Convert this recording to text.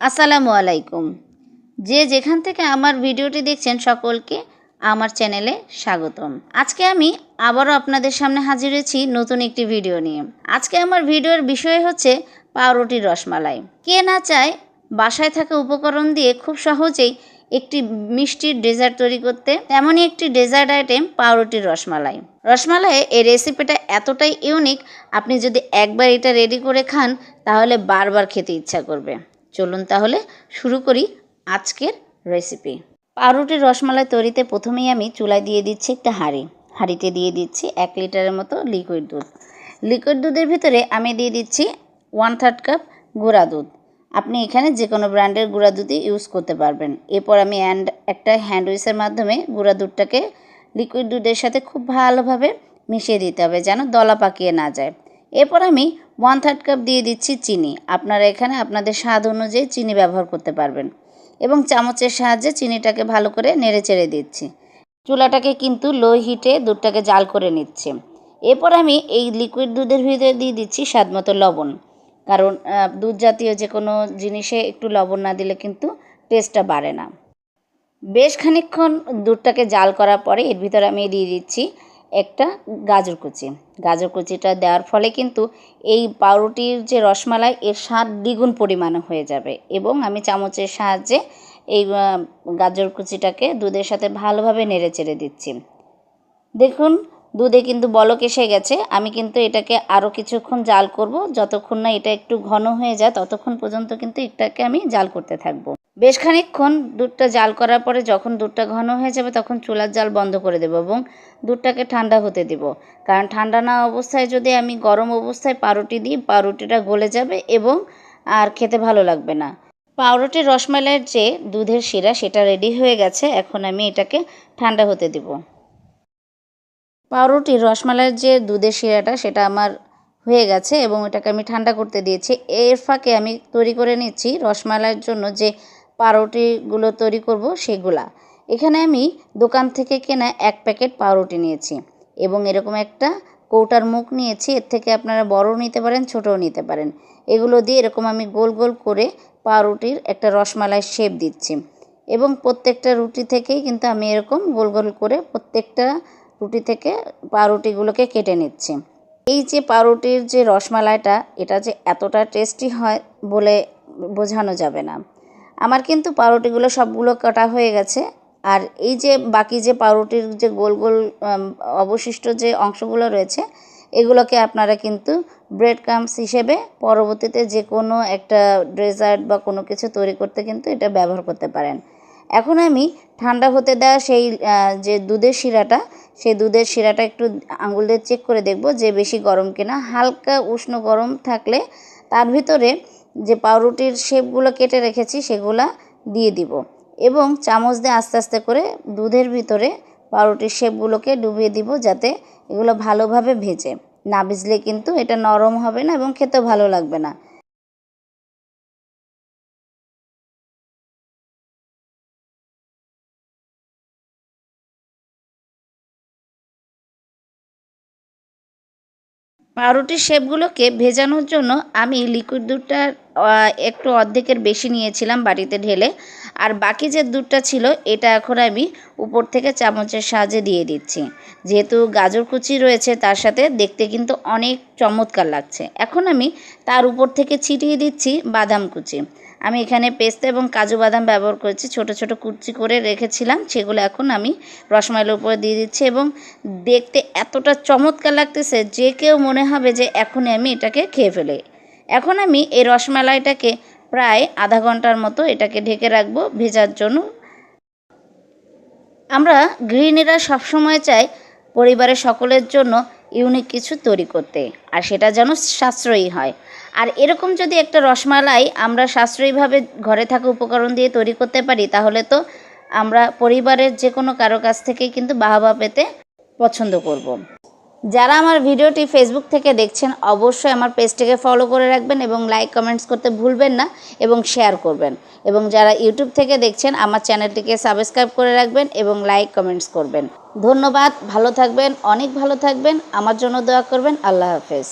আসসালামু আলাইকুম। যে যেখান থেকে আমার ভিডিওটি দেখছেন সকলকে আমার চ্যানেলে স্বাগতম। আজকে আমি আবারও আপনাদের সামনে হাজির হয়েছি নতুন একটি ভিডিও নিয়ে। আজকে আমার ভিডিওর বিষয় হচ্ছে পাউরুটির রসমালাই। কে না চায় বাসায় থাকা উপকরণ দিয়ে খুব সহজেই একটি মিষ্টির ডেজার্ট তৈরি করতে? তেমনই একটি ডেজার্ট আইটেম পাউরুটির রসমালাই। রসমালাই এই রেসিপিটা এতটাই ইউনিক, আপনি যদি একবার এটা রেডি করে খান তাহলে বারবার খেতে ইচ্ছা করবে। চলুন তাহলে শুরু করি আজকের রেসিপি। পাউরুটির রসমালাই তৈরিতে প্রথমেই আমি চুলায় দিয়ে দিচ্ছি একটা হাঁড়িতে দিয়ে দিচ্ছি 1 লিটারের মতো লিকুইড দুধ। লিকুইড দুধের ভিতরে আমি দিয়ে দিচ্ছি 1/3 কাপ গুঁড়া দুধ। আপনি এখানে যে কোনো ব্র্যান্ডের গুঁড়া দুধই ইউজ করতে পারবেন। এরপর আমি একটা হ্যান্ড উইচের মাধ্যমে গুঁড়া দুধটাকে লিকুইড দুধের সাথে খুব ভালোভাবে মিশিয়ে দিতে হবে যেন দলা পাকিয়ে না যায়। এরপর আমি 1/3 কাপ দিয়ে দিচ্ছি চিনি। আপনারা এখানে আপনাদের স্বাদ অনুযায়ী চিনি ব্যবহার করতে পারবেন এবং চামচের সাহায্যে চিনিটাকে ভালো করে নেড়ে চেড়ে দিচ্ছি। চুলাটাকে কিন্তু লো হিটে দুধটাকে জাল করে নিচ্ছি। এরপর আমি এই লিকুইড দুধের ভিতরে দিয়ে দিচ্ছি স্বাদমতো লবণ, কারণ দুধ জাতীয় যে কোনো জিনিসে একটু লবণ না দিলে কিন্তু টেস্টটা বাড়ে না। বেশ খানিকক্ষণ দুধটাকে জাল করার পরে এর ভিতরে আমি দিয়ে দিচ্ছি একটা গাজর কুচিটা দেওয়ার ফলে কিন্তু এই পাউরুটির যে রসমালাই এর স্বাদ দ্বিগুণ পরিমাণে হয়ে যাবে। এবং আমি চামচের সাহায্যে এই গাজর কুচিটাকে দুধের সাথে ভালোভাবে নেড়ে চেড়ে দিচ্ছি। দেখুন দুধে কিন্তু বলক এসে গেছে। আমি কিন্তু এটাকে আরও কিছুক্ষণ জাল করব, যতক্ষণ না এটা একটু ঘন হয়ে যায় ততক্ষণ পর্যন্ত কিন্তু এটাকে আমি জাল করতে থাকবো। বেশ খানিকক্ষণ দুধটা জাল করার পরে যখন দুধটা ঘন হয়ে যাবে তখন চুলার জাল বন্ধ করে দেবো এবং দুধটাকে ঠান্ডা হতে দেব, কারণ ঠান্ডা না অবস্থায় যদি আমি গরম অবস্থায় পাউরুটি দিই পাউরুটিটা গলে যাবে এবং আর খেতে ভালো লাগবে না। পাউরুটির রসমালাইয়ের যে দুধের শিরা সেটা রেডি হয়ে গেছে। এখন আমি এটাকে ঠান্ডা হতে দেব। পাউরুটির রসমালাইয়ের যে দুধের শিরাটা সেটা আমার হয়ে গেছে এবং এটাকে আমি ঠান্ডা করতে দিয়েছি। এর ফাঁকে আমি তৈরি করে নিচ্ছি রসমালাইয়ের জন্য যে পাউরুটিগুলো তৈরি করব সেগুলা। এখানে আমি দোকান থেকে কেনা 1 প্যাকেট পাউরুটি নিয়েছি এবং এরকম একটা কৌটার মুখ নিয়েছি। এর থেকে আপনারা বড়ও নিতে পারেন, ছোটও নিতে পারেন। এগুলো দিয়ে এরকম আমি গোল গোল করে পাউরুটির একটা রসমালাই শেপ দিচ্ছি এবং প্রত্যেকটা রুটি থেকেই কিন্তু আমি এরকম গোল গোল করে প্রত্যেকটা রুটি থেকে পাউরুটিগুলোকে কেটে নিচ্ছি। এই যে পাউরুটির যে রসমালাইটা এটা যে এতটা টেস্টি হয় বলে বোঝানো যাবে না। আমার কিন্তু পাউরুটিগুলো সবগুলো কাটা হয়ে গেছে। আর এই যে বাকি যে পাউরুটির যে গোল গোল অবশিষ্ট যে অংশগুলো রয়েছে এগুলোকে আপনারা কিন্তু ব্রেড ক্রাম্বস হিসেবে পরবর্তীতে যে কোনো একটা ডেজার্ট বা কোনো কিছু তৈরি করতে কিন্তু এটা ব্যবহার করতে পারেন। এখন আমি ঠান্ডা হতে দেওয়া সেই যে দুধের শিরাটা সেই দুধের শিরাটা একটু আঙুল দিয়ে চেক করে দেখব যে বেশি গরম কিনা। হালকা উষ্ণ গরম থাকলে তার ভিতরে যে পাউরুটির শেপগুলো কেটে রেখেছি সেগুলো দিয়ে দিব এবং চামচ দিয়ে আস্তে আস্তে করে দুধের ভিতরে পাউরুটির শেপগুলোকে ডুবিয়ে দিব যাতে এগুলো ভালোভাবে ভেজে। না ভিজলে কিন্তু এটা নরম হবে না এবং খেতেও ভালো লাগবে না। পাউরুটির শেপগুলোকে ভেজানোর জন্য আমি লিকুইড দুধটা একটু অর্ধেকের বেশি নিয়েছিলাম বাটিতে ঢেলে, আর বাকি যে দুধটা ছিল এটা এখন আমি উপর থেকে চামচের সাহায্যে দিয়ে দিচ্ছি। যেহেতু গাজর কুচি রয়েছে তার সাথে দেখতে কিন্তু অনেক চমৎকার লাগছে। এখন আমি তার উপর থেকে ছিটিয়ে দিচ্ছি বাদাম কুচি। আমি এখানে পেস্তা এবং কাজু বাদাম ব্যবহার করেছি, ছোট ছোট কুচি করে রেখেছিলাম সেগুলো এখন আমি রসমালাইয়ের উপরে দিয়ে দিচ্ছি এবং দেখতে এতটা চমৎকার লাগতেছে যে কেউ মনে হবে যে এখনই আমি এটাকে খেয়ে ফেলি। এখন আমি এই রসমালাইটাকে প্রায় আধা ঘন্টার মতো এটাকে ঢেকে রাখবো ভেজার জন্য। আমরা গৃহিণীরা সবসময় চাই পরিবারের সকলের জন্য ইউনিক কিছু তৈরি করতে, আর সেটা যেন সাশ্রয়ী হয়। আর এরকম যদি একটা রসমালাই আমরা সাশ্রয়ীভাবে ঘরে থাকা উপকরণ দিয়ে তৈরি করতে পারি তাহলে তো আমরা পরিবারের যে কোনো কারো কাছ থেকেই কিন্তু বাহবা পেতে পছন্দ করব। যারা আমার ভিডিওটি ফেসবুক থেকে দেখছেন অবশ্যই আমার পেজটিকে ফলো করে রাখবেন এবং লাইক কমেন্টস করতে ভুলবেন না এবং শেয়ার করবেন। এবং যারা ইউটিউব থেকে দেখছেন আমার চ্যানেলটিকে সাবস্ক্রাইব করে রাখবেন এবং লাইক কমেন্টস করবেন। ধন্যবাদ, ভালো থাকবেন, অনেক ভালো থাকবেন, আমার জন্য দোয়া করবেন। আল্লাহ হাফেজ।